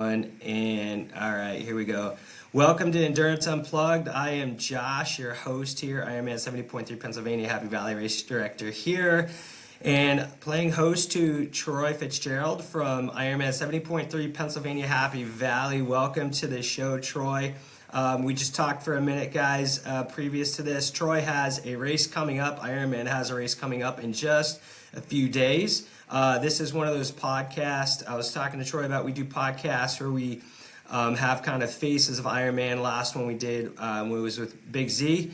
And all right, here we go. Welcome to Endurance Unplugged. I am Josh, your host here. IRONMAN 70.3 Pennsylvania Happy Valley Race Director here, and playing host to Troy Fitzgerald from IRONMAN 70.3 Pennsylvania Happy Valley. Welcome to the show, Troy. We just talked for a minute, guys, previous to this. Troy has a race coming up. Ironman has a race coming up in just a few days. This is one of those podcasts I was talking to Troy about. We do podcasts where we have kind of faces of Ironman. Last one we did was with Big Z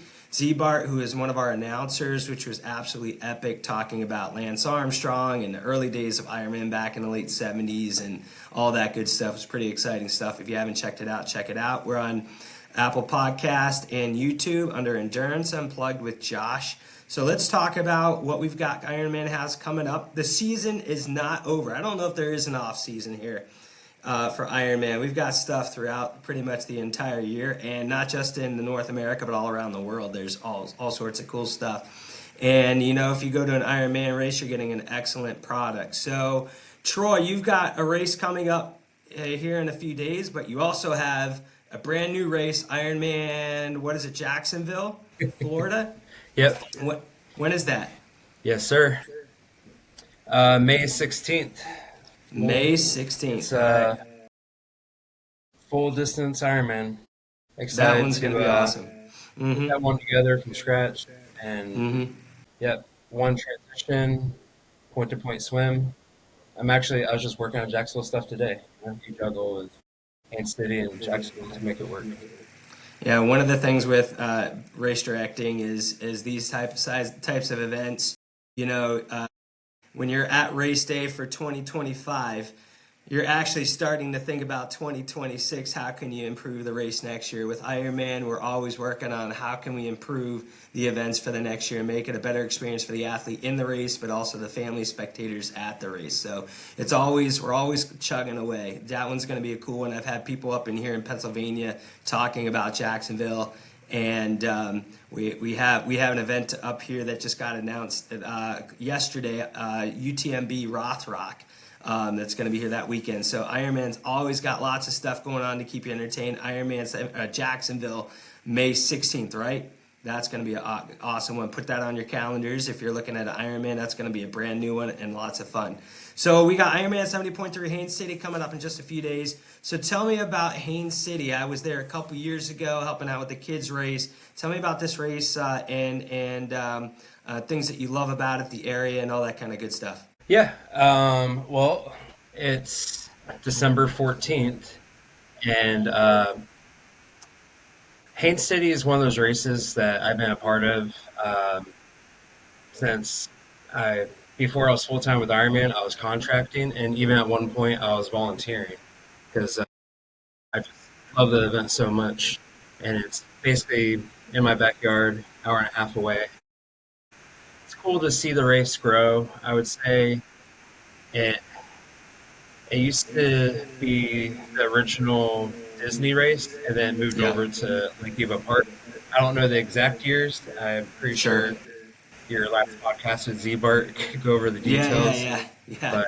Bart, who is one of our announcers, which was absolutely epic, talking about Lance Armstrong and the early days of Ironman back in the late 70s and all that good stuff. It's pretty exciting stuff. If you haven't checked it out, check it out. We're on Apple Podcast and YouTube under Endurance Unplugged with Josh. So let's talk about what we've got Ironman has coming up. The season is not over. I don't know if there is an off season here for Ironman. We've got stuff throughout pretty much the entire year, and not just in the North America, but all around the world. There's all sorts of cool stuff. And, you know, if you go to an Ironman race, you're getting an excellent product. So, Troy, you've got a race coming up here in a few days, but you also have a brand new race, Ironman, what is it, Jacksonville, Florida? Yep. When is that? Yes, sir. May 16th. May 16th. It's full distance Ironman. Excited That one's going to be awesome. Put that one together from scratch. And yep, one transition, point to point swim. I was just working on Jacksonville stuff today. You juggle with Haines City and Jacksonville to make it work. Yeah, one of the things with race directing is these types of events. You know, when you're at race day for 2025, you're actually starting to think about 2026. How can you improve the race next year? With Ironman, we're always working on how can we improve the events for the next year and make it a better experience for the athlete in the race, but also the family spectators at the race. So we're always chugging away. That one's going to be a cool one. I've had people up in here in Pennsylvania talking about Jacksonville, and we have an event up here that just got announced yesterday, UTMB Rothrock. That's going to be here that weekend. So Ironman's always got lots of stuff going on to keep you entertained. Ironman's Jacksonville, May 16th, right? That's going to be an awesome one. Put that on your calendars. If you're looking at an Ironman, that's going to be a brand new one and lots of fun. So we got Ironman 70.3 Haines City coming up in just a few days. So tell me about Haines City. I was there a couple years ago helping out with the kids race. Tell me about this race and things that you love about it, the area, and all that kind of good stuff. Yeah, well, it's December 14th, and Haines City is one of those races that I've been a part of since before I was full-time with Ironman. I was contracting, and even at one point I was volunteering because I just love the event so much, and it's basically in my backyard, hour and a half away. Cool to see the race grow. I would say it used to be the original Disney race and then moved over to Lake Eva Park. I don't know the exact years. I'm pretty sure your last podcast with Z-Bart could go over the details. Yeah.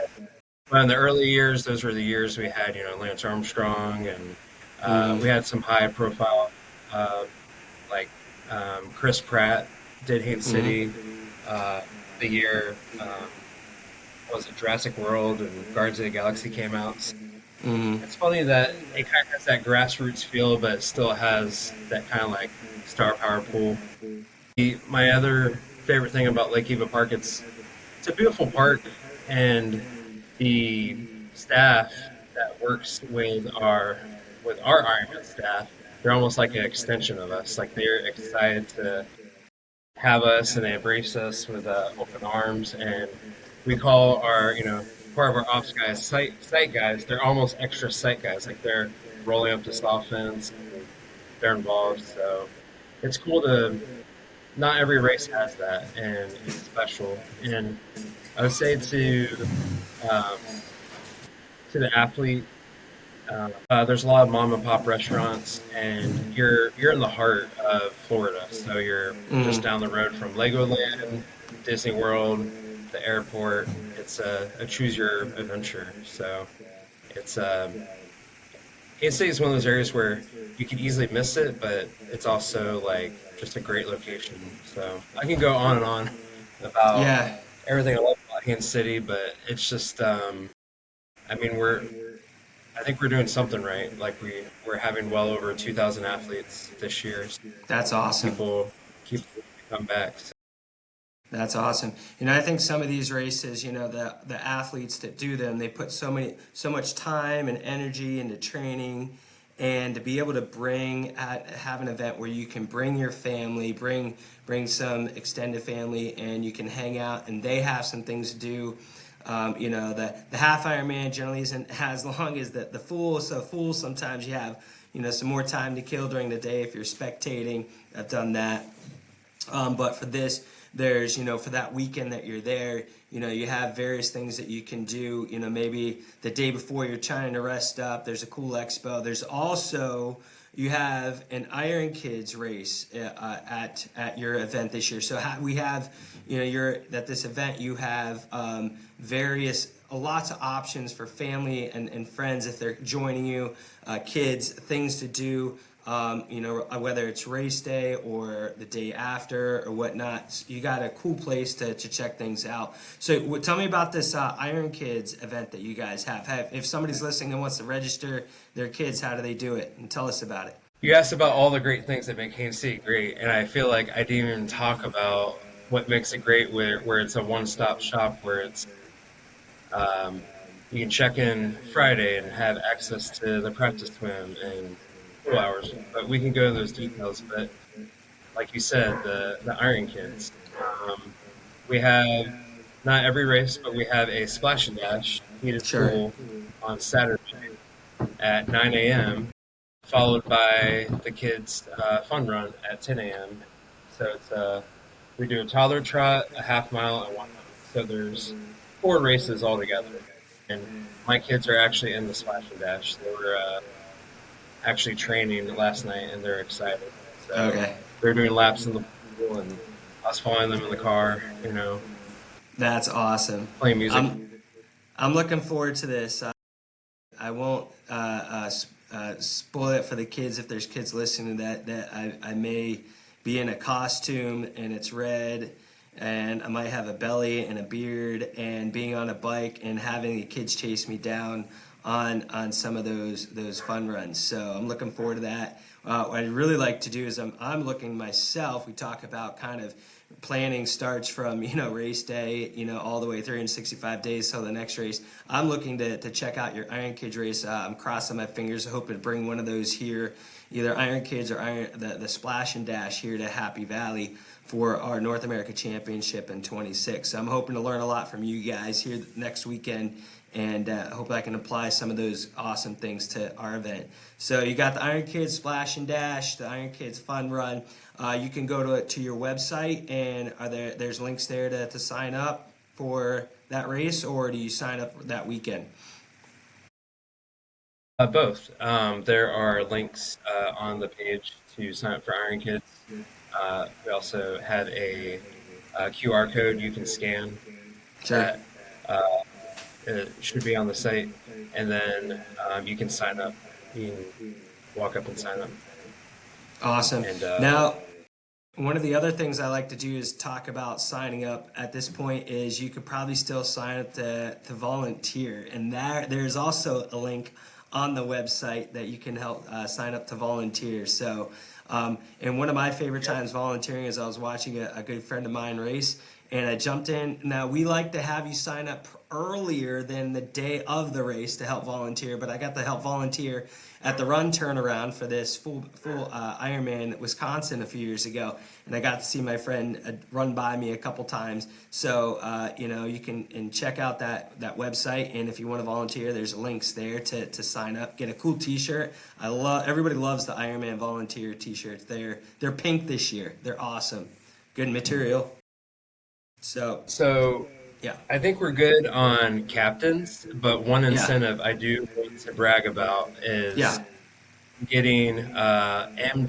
But in the early years, those were the years we had, Lance Armstrong, and we had some high profile, like Chris Pratt did Haines City. The year was it Jurassic World and Guardians of the Galaxy came out. It's funny that it kind of has that grassroots feel, but it still has that kind of like star power pool. My other favorite thing about Lake Eva Park, it's a beautiful park, and the staff that works with our Ironman staff, they're almost like an extension of us. Like they're excited to have us, and they embrace us with open arms. And we call our, part of our ops guys site guys. They're almost extra site guys. Like they're rolling up to soft fence. They're involved. So it's cool not every race has that, and it's special. And I would say to the athlete, there's a lot of mom and pop restaurants, and you're in the heart of Florida. So you're just down the road from Legoland, Disney World, the airport. It's a choose your adventure. So it's Kansas City is one of those areas where you can easily miss it, but it's also like just a great location. So I can go on and on about Yeah, everything I love about Kansas City, but it's just, I mean, I think we're doing something right. Like we're having well over 2,000 athletes this year. So that's awesome. people keep coming back. So, That's awesome. I think some of these races, the athletes that do them, they put so much time and energy into training, and to be able to have an event where you can bring your family, bring some extended family, and you can hang out, and they have some things to do. The half Ironman generally isn't as long as the full. So full, sometimes you have some more time to kill during the day if you're spectating. I've done that. But for this, there's, for that weekend that you're there, you have various things that you can do. Maybe the day before you're trying to rest up, there's a cool expo. There's also, you have an Iron Kids race at your event this year. So we have, you're at this event, you have various lots of options for family and friends if they're joining you, kids, things to do. Whether it's race day or the day after or whatnot, you got a cool place to check things out. So tell me about this Iron Kids event that you guys have. If somebody's listening and wants to register their kids, how do they do it? And tell us about it. you asked about all the great things that make Kansas City great, and I feel like I didn't even talk about what makes it great, where it's a one-stop shop, where it's um, you can check in Friday and have access to the practice swim and pool hours. But we can go into those details. But like you said, the Iron Kids. Um, we have not every race, but we have a splash and dash heated Sure. pool on Saturday at 9 a.m., followed by the kids' fun run at 10 a.m. So we do a toddler trot, a half mile, and 1 mile. So there's 4 races altogether. And my kids are actually in the splash and dash. They were actually training last night, and they're excited. So Okay. they're doing laps in the pool, and I was following them in the car, That's awesome. playing music. I'm looking forward to this. I won't spoil it for the kids if there's kids listening that I may be in a costume and it's red, and I might have a belly and a beard, and being on a bike and having the kids chase me down on some of those fun runs. So I'm looking forward to that. What I'd really like to do is I'm looking myself. We talk about kind of planning starts from race day all the way 365 days till the next race. I'm looking to check out your Iron Kids race. I'm crossing my fingers, hoping to bring one of those here, either Iron Kids or the Splash and Dash here to Happy Valley for our North America Championship in 26. So I'm hoping to learn a lot from you guys here next weekend, and hope I can apply some of those awesome things to our event. So you got the Iron Kids Splash and Dash, the Iron Kids Fun Run. You can go to your website, and there's links there to sign up for that race, or do you sign up that weekend? Both. There are links on the page to sign up for Iron Kids. We also have a QR code you can scan Sure. that it should be on the site, and then you can sign up. You can walk up and sign up. Awesome. And Now, one of the other things I like to do is talk about signing up at this point is you could probably still sign up to volunteer. And there's also a link on the website that you can help sign up to volunteer. So, and one of my favorite times volunteering is I was watching a good friend of mine race, and I jumped in. Now, we like to have you sign up earlier than the day of the race to help volunteer, but I got to help volunteer at the run turnaround for this full Ironman Wisconsin a few years ago, and I got to see my friend run by me a couple times. So you can check out that website, and if you want to volunteer, there's links there to sign up. Get a cool T-shirt. Everybody loves the Ironman volunteer T-shirts. They're pink this year. They're awesome. Good material. So yeah. I think we're good on captains, but one Yeah. incentive I do want to brag about is Yeah. getting M.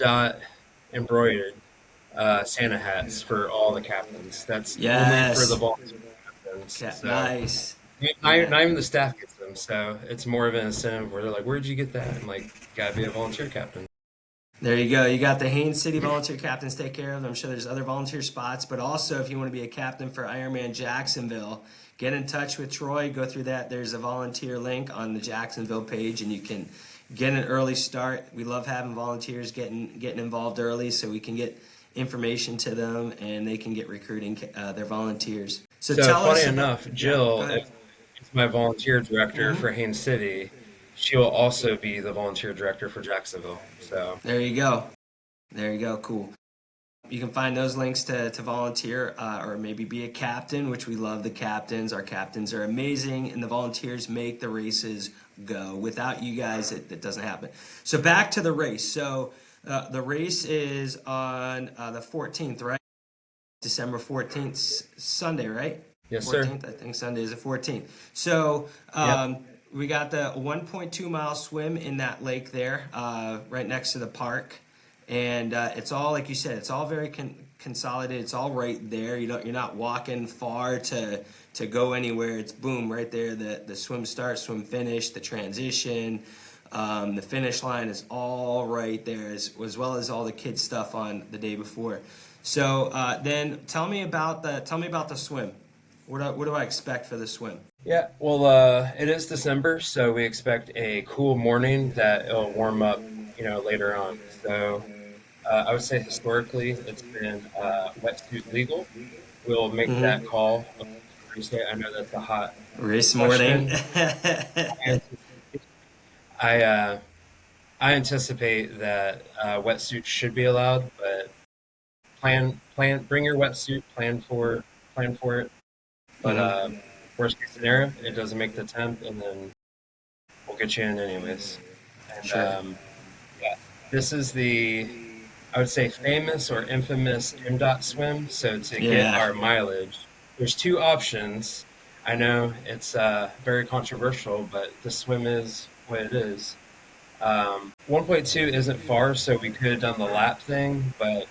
embroidered Santa hats for all the captains. That's only for the Yes. volunteer captains. So Nice. Yeah. Not even the staff gets them, so it's more of an incentive where they're like, "Where'd you get that?" I'm like, "Gotta be a volunteer captain." There you go. You got the Haines City volunteer captains take care of them. I'm sure there's other volunteer spots, but also if you want to be a captain for Ironman Jacksonville, get in touch with Troy. Go through that. There's a volunteer link on the Jacksonville page, and you can get an early start. We love having volunteers getting involved early, so we can get information to them, and they can get recruiting their volunteers. So So tell funny us about. enough, Yeah, go Jill ahead. is my volunteer director Hmm. for Haines City. She will also be the volunteer director for Jacksonville. So There you go. There you go. Cool. You can find those links to volunteer or maybe be a captain, which we love the captains. Our captains are amazing, and the volunteers make the races go. Without you guys, it doesn't happen. So back to the race. So the race is on the 14th, right? December 14th, Sunday, right? yes, sir. 14th, I think Sunday is the 14th. So Yep. we got the 1.2 mile swim in that lake there, right next to the park. And it's all, like you said, it's all very consolidated. It's all right there. You're not walking far to go anywhere. It's boom, right there. The swim start, swim finish, the transition. The finish line is all right there, as well as all the kids stuff on the day before. So then tell me about the swim. What do I expect for the swim? Yeah. Well, it is December, so we expect a cool morning that it'll warm up, later on. So I would say historically, it's been wetsuit legal. We'll make that Mm-hmm. call. I know that's a hot Race morning. question. I uh, I anticipate that wetsuits should be allowed, but bring your wetsuit, plan for it. But Hmm. worst case scenario, it doesn't make the temp, and then we'll get you in anyways. And Sure. yeah, this is I would say, famous or infamous MDOT swim. So to get Yeah. our mileage, there's two options. I know it's very controversial, but the swim is what it is. 1.2 isn't far, so we could have done the lap thing, but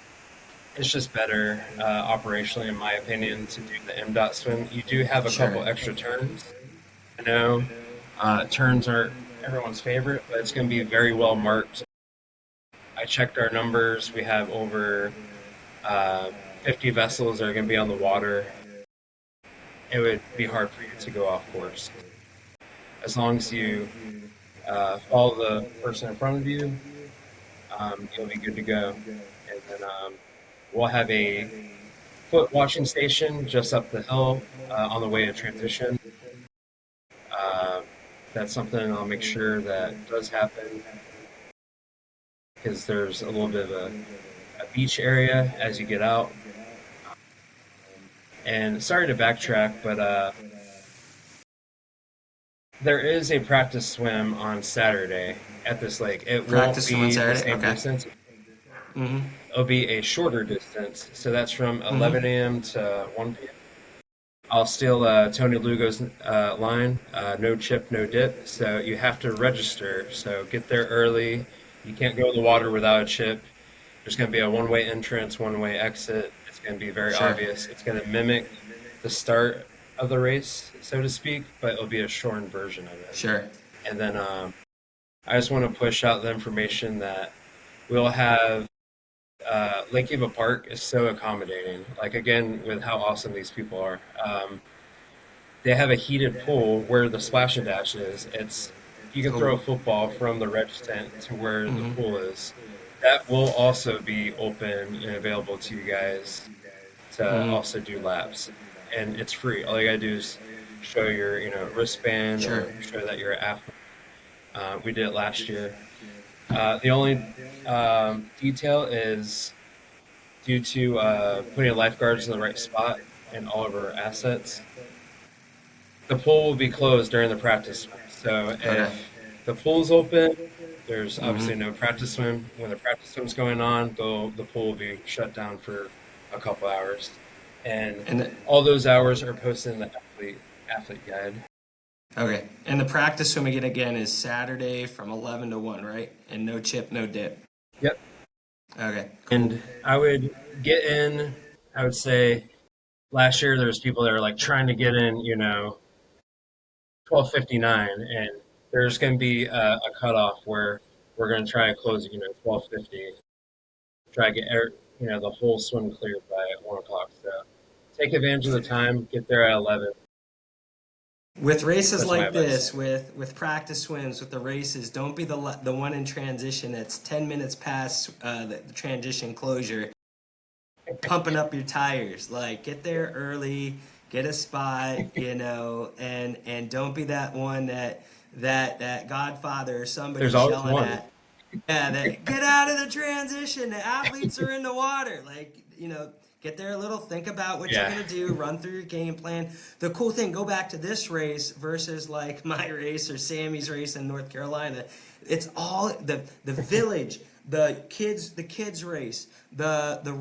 it's just better operationally, in my opinion, to do the MDOT swim. You do have a Sure. couple extra turns. I know turns aren't everyone's favorite, but it's going to be very well marked. I checked our numbers. We have over 50 vessels that are going to be on the water. It would be hard for you to go off course. As long as you follow the person in front of you, you'll be good to go. And then we'll have a foot washing station just up the hill on the way to transition. Uh, that's something I'll make sure that does happen because there's a little bit of a beach area as you get out. And sorry to backtrack, but there is a practice swim on Saturday at this lake. It won't Practice swim on be the Saturday. same Okay. distance. Mm-hmm. It'll be a shorter distance. So that's from Mm-hmm. 11 a.m. to 1 p.m. I'll steal Tony Lugo's line, no chip, no dip. So you have to register. So get there early. You can't go in the water without a chip. There's going to be a one-way entrance, one-way exit. It's going to be very Sure. obvious. It's going to mimic the start of the race, so to speak, but it'll be a shortened version of it. Sure. And then I just want to push out the information that we'll have Lake Eva Park is so accommodating. Like, again, with how awesome these people are. They have a heated pool where the splash and dash is. It's you can throw Cool. a football from the reg tent to where the Mm-hmm. pool is. That will also be open and available to you guys to Mm-hmm. also do laps, and it's free. All you gotta do is show your wristband Sure. or show that you're an athlete. We did it last year. The only detail is due to putting lifeguards in the right spot and all of our assets. The pool will be closed during the practice swim. So Okay. if the pool's open, there's Mm-hmm. obviously no practice swim. When the practice swim's going on, the pool will be shut down for a couple hours. And And the, all those hours are posted in the athlete guide. okay. And the practice swim again is Saturday from 11 to 1, right? And no chip, no dip. Yep. Okay. Cool. And I would get in, I would say last year there was people that were like trying to get in, 12:59, and there's going to be a cutoff where we're going to try to close, 12:50, try to get the whole swim cleared by 1 o'clock. So take advantage of the time, get there at 11. With races That's my like advice. this, with practice swims, with the races, don't be the one in transition that's 10 minutes past the transition closure, pumping up your tires. Like, get there early, get a spot, and don't be that one that Godfather or There's somebody's always yelling one. at. Yeah, that get out of the transition. The athletes are in the water. Like, get there a little, think about what you're Yeah. gonna do, run through your game plan. The cool thing, go back to this race versus like my race or Sammy's race in North Carolina. It's all the village, the kids race, the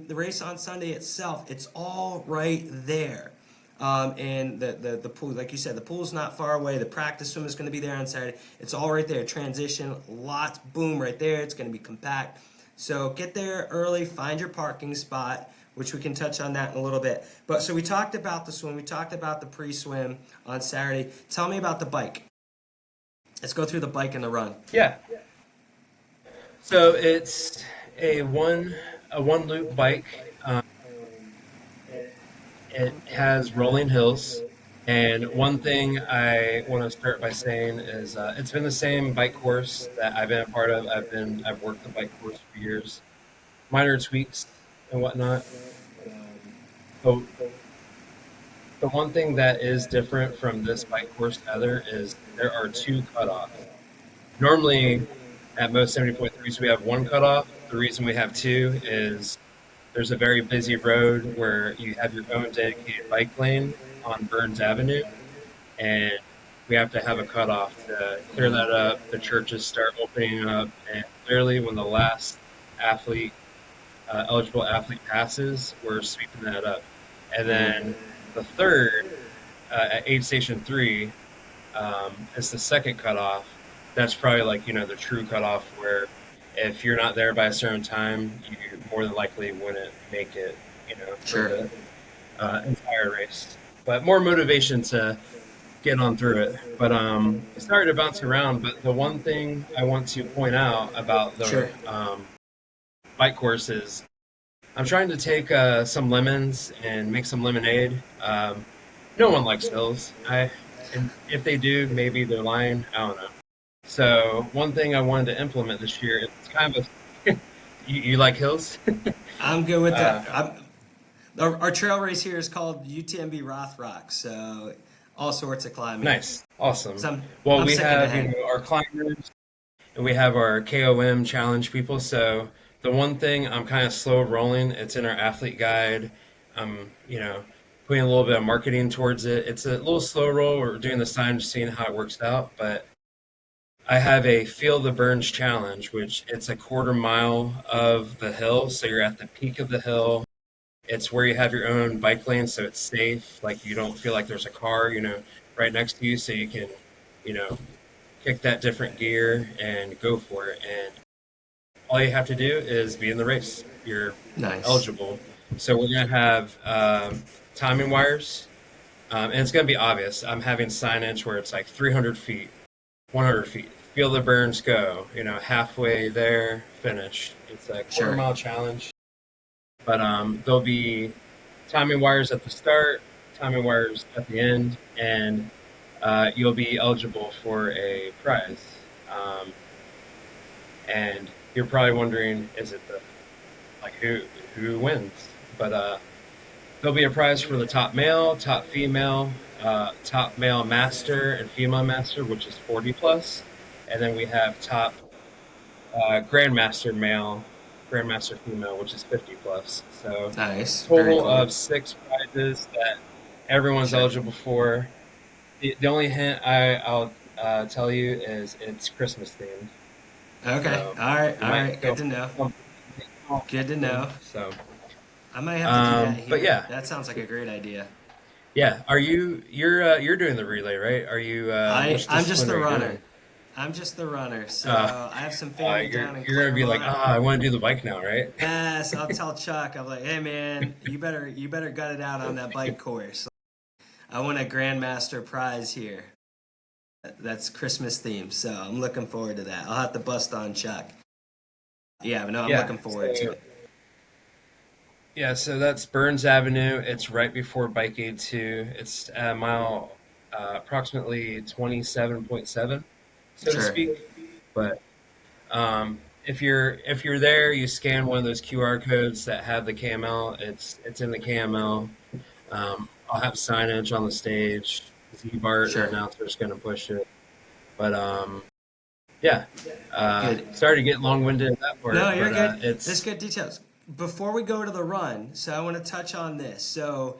race on Sunday itself. It's all right there. And the pool, like you said, the pool's not far away. The practice swim is going to be there on Saturday. It's all right there. Transition, lots, boom, right there. It's going to be compact. So get there early, find your parking spot, which we can touch on that in a little bit. But so we talked about the swim, we talked about the pre-swim on Saturday. Tell me about the bike. Let's go through the bike and the run. Yeah. So it's a one loop bike. It has rolling hills. And one thing I want to start by saying is it's been the same bike course that I've been a part of. I've worked the bike course for years. Minor tweaks and whatnot. So the one thing that is different from this bike course to other is there are two cutoffs. Normally, at most 70.3s, we have one cutoff. The reason we have two is there's a very busy road where you have your own dedicated bike lane on Burns Avenue, and we have to have a cutoff to clear that up. The churches start opening up, and clearly, when the last athlete, eligible athlete passes, we're sweeping that up. And then the third, at aid station 3, is the second cutoff. That's probably like, the true cutoff where if you're not there by a certain time, you more than likely wouldn't make it, for Sure. the entire race. But more motivation to get on through it. But it started to bounce around. But the one thing I want to point out about the Sure. bike course is I'm trying to take some lemons and make some lemonade. No one likes hills. And if they do, maybe they're lying. I don't know. So one thing I wanted to implement this year, it's kind of a you like hills? I'm good with uh, that. Our trail race here is called UTMB Rothrock, so all sorts of climbing. nice, awesome. So I'm, Well, I'm we sick of the have hang. our climbers and we have our KOM challenge people. So the one thing I'm kind of slow rolling. It's in our athlete guide. I'm putting a little bit of marketing towards it. It's a little slow roll. We're doing this time, just seeing how it works out, but I have a Feel the Burns challenge, which it's a quarter mile of the hill. So you're at the peak of the hill. It's where you have your own bike lane, so it's safe. Like you don't feel like there's a car, right next to you, so you can, you know, kick that different gear and go for it. And all you have to do is be in the race. You're Nice. eligible. So we're gonna have timing wires, and it's gonna be obvious. I'm having signage where it's like 300 feet, 100 feet. Feel the burns go. Halfway there, finish. It's a quarter Sure. mile challenge, but there'll be timing wires at the start, timing wires at the end, and you'll be eligible for a prize. Um, and you're probably wondering, is it the like who wins? But there'll be a prize for the top male, top male master, and female master, which is 40 plus, and then we have top grandmaster male, grandmaster female, which is 50 plus. So Nice. Very total cool. of six prizes that everyone's Sure. eligible for. The only hint I'll tell you is it's Christmas themed, Okay. so All right. we All might right. Good go to know. something. Good to know. So, I might have to do that but here. yeah, That sounds like a great idea. yeah. You're doing the relay, right? Are you which I'm just discipline the are you runner. doing? I'm just the runner. So Uh, I have some family you're down in you're gonna be like, Claremont. I want to do the bike now, right? Yes, I'll tell Chuck. I'm like, hey man, you better gut it out on that bike course. I want a grandmaster prize here. That's Christmas themed, so I'm looking forward to that. I'll have to bust on Chuck. Yeah, but no, I'm Yeah. looking forward to it. So that's Burns Avenue. It's right before Bike Aid 2. It's a mile, approximately 27.7, so to Sure. speak. But if you're there, you scan one of those QR codes that have the KML. It's in the KML. I'll have signage on the stage. Z-Bart, the Sure. announcer, is going to push it. But yeah, Good. sorry to get long-winded in that part, No, you're but good. This it's good details. Before we go to the run, so I want to touch on this. So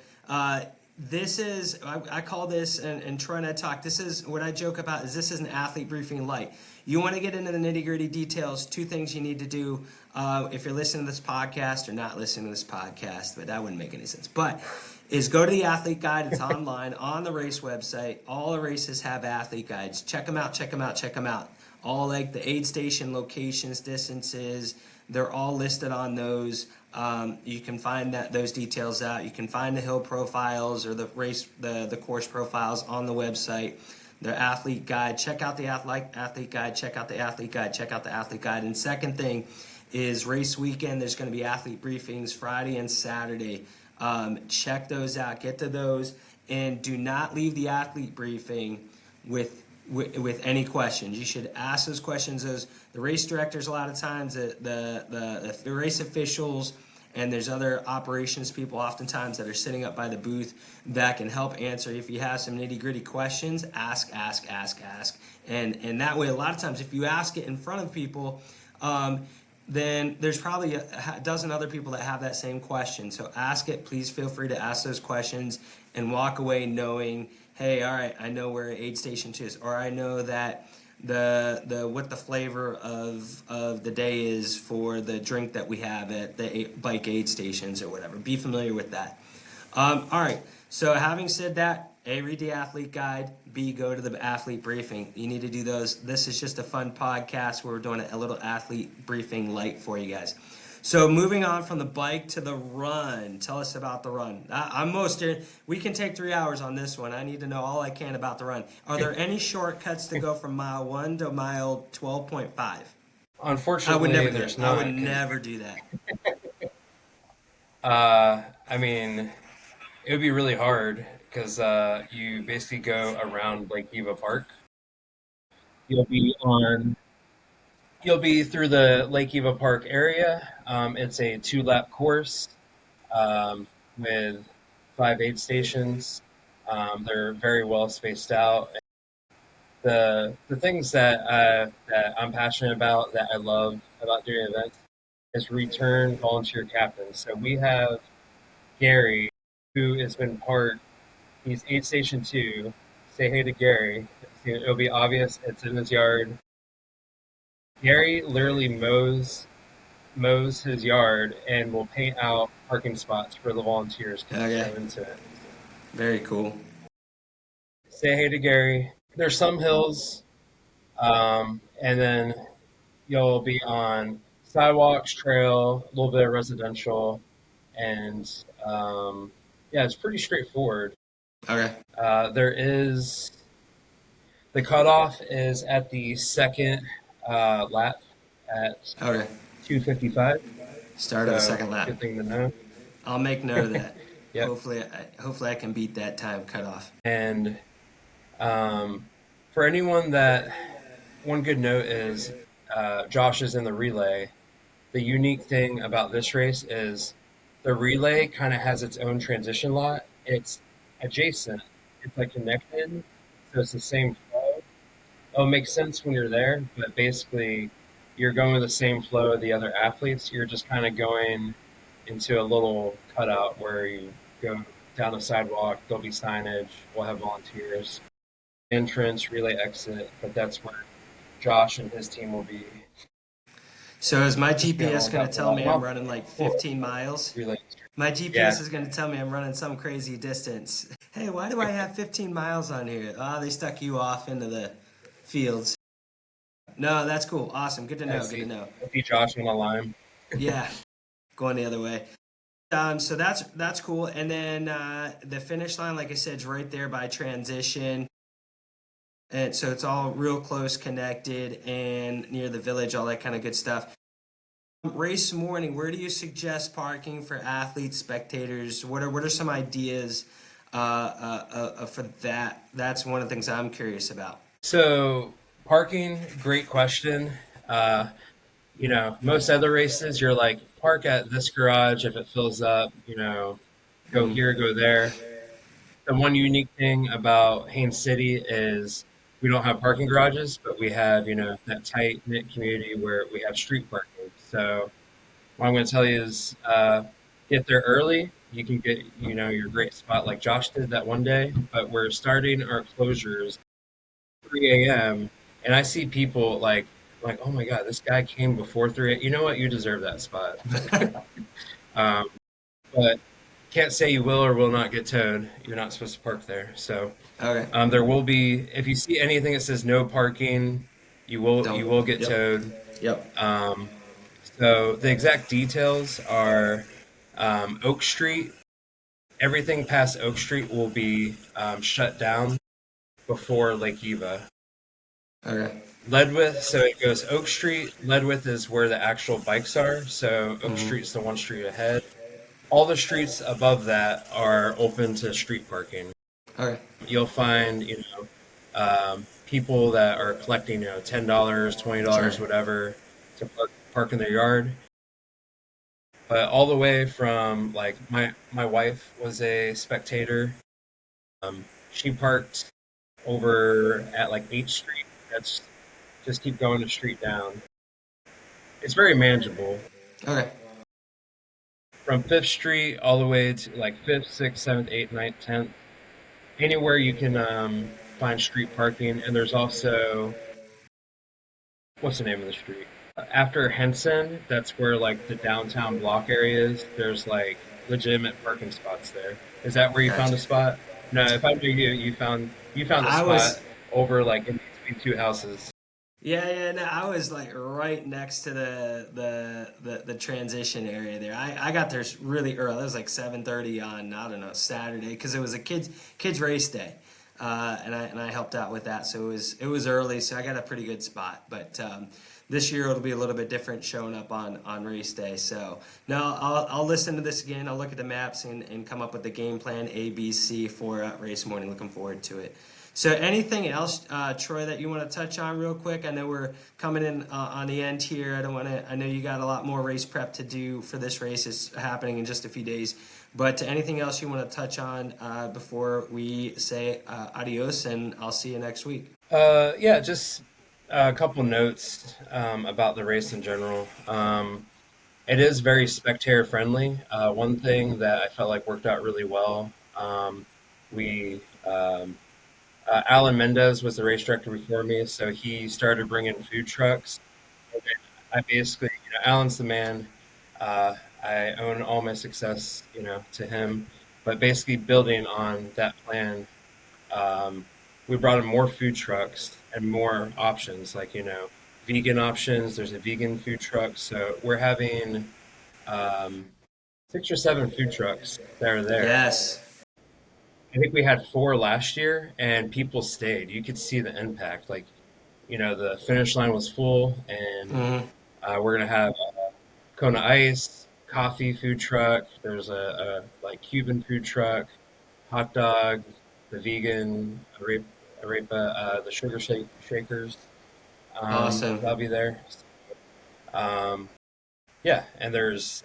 this is I call this, and Troy and I talk. This is what I joke about. Is this is an athlete briefing light. You want to get into the nitty gritty details. Two things you need to do if you're listening to this podcast or not listening to this podcast, but that wouldn't make any sense. But is go to the athlete guide. It's online on the race website. All the races have athlete guides. Check them out. Check them out. Check them out. All like the aid station locations, distances, they're all listed on those. You can find those details out. You can find the hill profiles or the course profiles on the website. The athlete guide. Check out the athlete guide. Check out the athlete guide. Check out the athlete guide. And second thing is race weekend. There's going to be athlete briefings Friday and Saturday. Check those out. Get to those, and do not leave the athlete briefing with any questions. You should ask those questions. The race directors, a lot of times, the race officials, and there's other operations people oftentimes that are sitting up by the booth that can help answer. If you have some nitty gritty questions, ask, and that way, a lot of times, if you ask it in front of people, then there's probably a dozen other people that have that same question. So ask it. Please feel free to ask those questions and walk away knowing, hey, all right, I know where aid station 2 is, or I know that the what the flavor of the day is for the drink that we have at the bike aid stations or whatever. Be familiar with that. All right. So having said that, A, read the athlete guide. B, go to the athlete briefing. You need to do those. This is just a fun podcast where we're doing a little athlete briefing light for you guys. So moving on from the bike to the run. Tell us about the run. We can take 3 hours on this one. I need to know all I can about the run. Are there any shortcuts to go from mile 1 to mile 12.5? unfortunately there's I not. would never do that. I mean, it would be really hard because you basically go around Lake Eva Park. You'll be on. You'll be through the Lake Eva Park area. It's a 2-lap course with 5 aid stations. They're very well spaced out. The things that I'm passionate about, that I love about doing events, is return volunteer captains. So we have Gary, who has been part. He's aid station 2. Say hey to Gary. It'll be obvious. It's in his yard. Gary literally mows his yard and will paint out parking spots for the volunteers to Okay. go into it. Very cool. Say hey to Gary. There's some hills, and then you'll be on sidewalks, trail, a little bit of residential, and yeah, it's pretty straightforward. Okay. There is the cutoff is at the second lap at Okay. 2:55. Start of the So second lap. good thing to know. I'll make note of that. Yep. Hopefully I can beat that time cutoff. And for anyone that, one good note is Josh is in the relay. The unique thing about this race is the relay kind of has its own transition lot. It's adjacent. It's like connected, so it's the same flow. It'll make sense when you're there, but basically you're going with the same flow of the other athletes. You're just kind of going into a little cutout where you go down the sidewalk. There'll be signage. We'll have volunteers. Entrance, relay, exit. But that's where Josh and his team will be. So is my Just being GPS all going about to tell me I'm the running like 15 miles? relay. My GPS Yeah. is going to tell me I'm running some crazy distance. Hey, why do I have 15 miles on here? They stuck you off into the fields. No, that's cool. Awesome. Good to know. Good to know. See Josh on the line. Yeah, going the other way. So that's cool. And then the finish line, like I said, is right there by transition. and so it's all real close connected and near the village, all that kind of good stuff. Race morning, where do you suggest parking for athletes, spectators? What are some ideas for that? That's one of the things I'm curious about. So parking, great question. Uh, most other races, you're like, park at this garage if it fills up, go Mm, here, go there. The one unique thing about Haines City is we don't have parking garages, but we have, that tight knit community where we have street parking. So what I'm going to tell you is get there early. You can get, your great spot like Josh did that one day, but we're starting our closures 3 a.m. and I see people like, oh my God, this guy came before 3 a.m. You know what? You deserve that spot. Um, but can't say you will or will not get towed. You're not supposed to park there. So okay. there will be, if you see anything that says no parking, you Don't. will get Yep. towed. Yep. Um, so the exact details are Oak Street. Everything past Oak Street will be shut down before Lake Eva. Okay. Ledwith, so it goes Oak Street. Ledwith is where the actual bikes are. So Oak Mm-hmm. Street's the one street ahead. All the streets above that are open to street parking. Okay. You'll find, people that are collecting, $10, Sure. $20, whatever, to park in their yard. But all the way from like my wife was a spectator. She parked over at like 8th Street. That's just keep going the street down. It's very manageable. Okay. From 5th Street all the way to like 5th, 6th, 7th, 8th, 9th, 10th. Anywhere you can find street parking. And there's also, what's the name of the street? After Henson, that's where like the downtown block area is. There's like legitimate parking spots there. Is that where you found Gotcha. the spot? No, if I knew you, you found the I spot was. over like in between two houses. Yeah, yeah. No, I was like right next to the transition area there. I got there really early. It was like 7:30 on, I don't know, Saturday, because it was a kids race day, and I helped out with that. So it was early. So I got a pretty good spot. But this year it'll be a little bit different showing up on race day. So no, I'll listen to this again. I'll look at the maps and come up with the game plan ABC for race morning. Looking forward to it. So, anything else, Troy, that you want to touch on real quick? I know we're coming in on the end here. I don't want to. I know you got a lot more race prep to do for this race. It's happening in just a few days. But anything else you want to touch on before we say adios, and I'll see you next week. Yeah, just a couple notes about the race in general. It is very spectator friendly. One thing that I felt like worked out really well, we Alan Mendez was the race director before me, so he started bringing food trucks. And I basically, Alan's the man. I own all my success, to him. But basically, building on that plan, um, we brought in more food trucks and more options, like vegan options. There's a vegan food truck, so we're having um, 6 or 7 food trucks that are there. Yes. I think we had 4 last year, and people stayed. You could see the impact. Like, the finish line was full, and Mm-hmm. we're gonna have Kona Ice, coffee food truck. There's a like Cuban food truck, hot dog, the vegan arepa, the sugar shakers. Awesome. That'll be there. Um, Yeah, and there's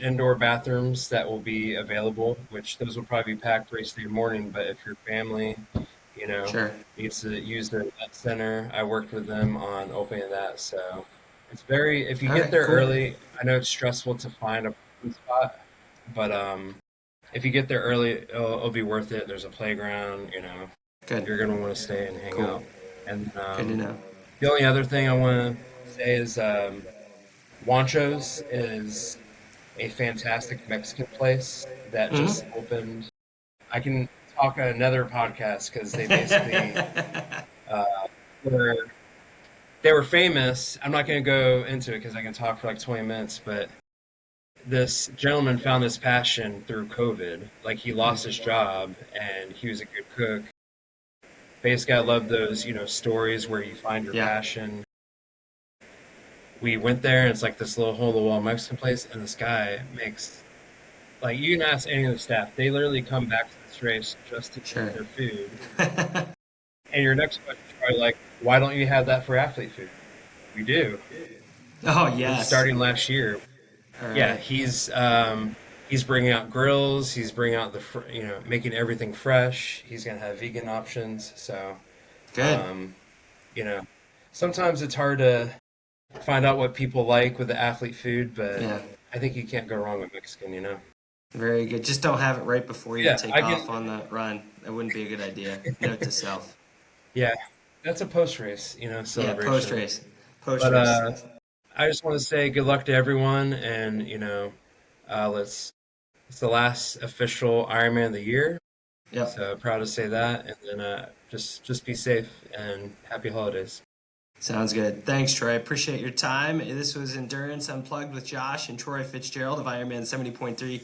indoor bathrooms that will be available, which those will probably be packed race day morning. But if your family, you know, Sure. needs to use the event center, I worked with them on opening that. So it's very if you All get right. there Cool. early, I know it's stressful to find a parking spot, but if you get there early, it'll be worth it. There's a playground, Good. you're gonna want to stay and hang Cool. out. And Good to know. the only other thing I want to say is Wancho's is a fantastic Mexican place that just Mm-hmm. opened. I can talk on another podcast because they basically uh, were they were famous. I'm not going to go into it because I can talk for like 20 minutes, but this gentleman found his passion through COVID. Like he lost his job and he was a good cook. Basically, I love those, stories where you find your Yeah. passion. We went there, and it's like this little hole-in-the-wall Mexican place, and this guy makes like you can ask any of the staff. They literally come back to this race just to eat Sure. their food. And your next question is probably like, why don't you have that for athlete food? We do. Oh This is yes. starting last year. All Yeah, right. he's bringing out grills. He's bringing out making everything fresh. He's gonna have vegan options. So, Good. um, you know, sometimes it's hard to find out what people like with the athlete food, but Yeah. I think you can't go wrong with Mexican. Very good. Just don't have it right before you Yeah, take I get. off on the run. That wouldn't be a good idea. Note to self. Yeah, that's a post race, Yeah. Post celebration. race. Post But race. I just want to say good luck to everyone, and let's. It's the last official Ironman of the year, Yep. so proud to say that. And then just be safe and happy holidays. Sounds good. Thanks, Troy. Appreciate your time. This was Endurance Unplugged with Josh and Troy Fitzgerald of IRONMAN 70.3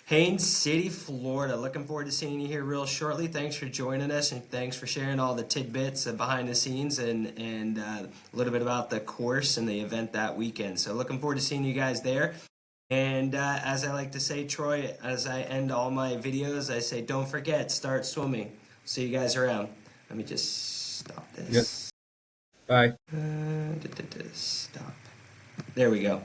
Haines City, Florida. Looking forward to seeing you here real shortly. Thanks for joining us, and thanks for sharing all the tidbits behind the scenes and a little bit about the course and the event that weekend. So looking forward to seeing you guys there. And as I like to say, Troy, as I end all my videos, I say, don't forget, start swimming. See you guys around. Let me just stop Yep. this. Bye. Stop. There we go.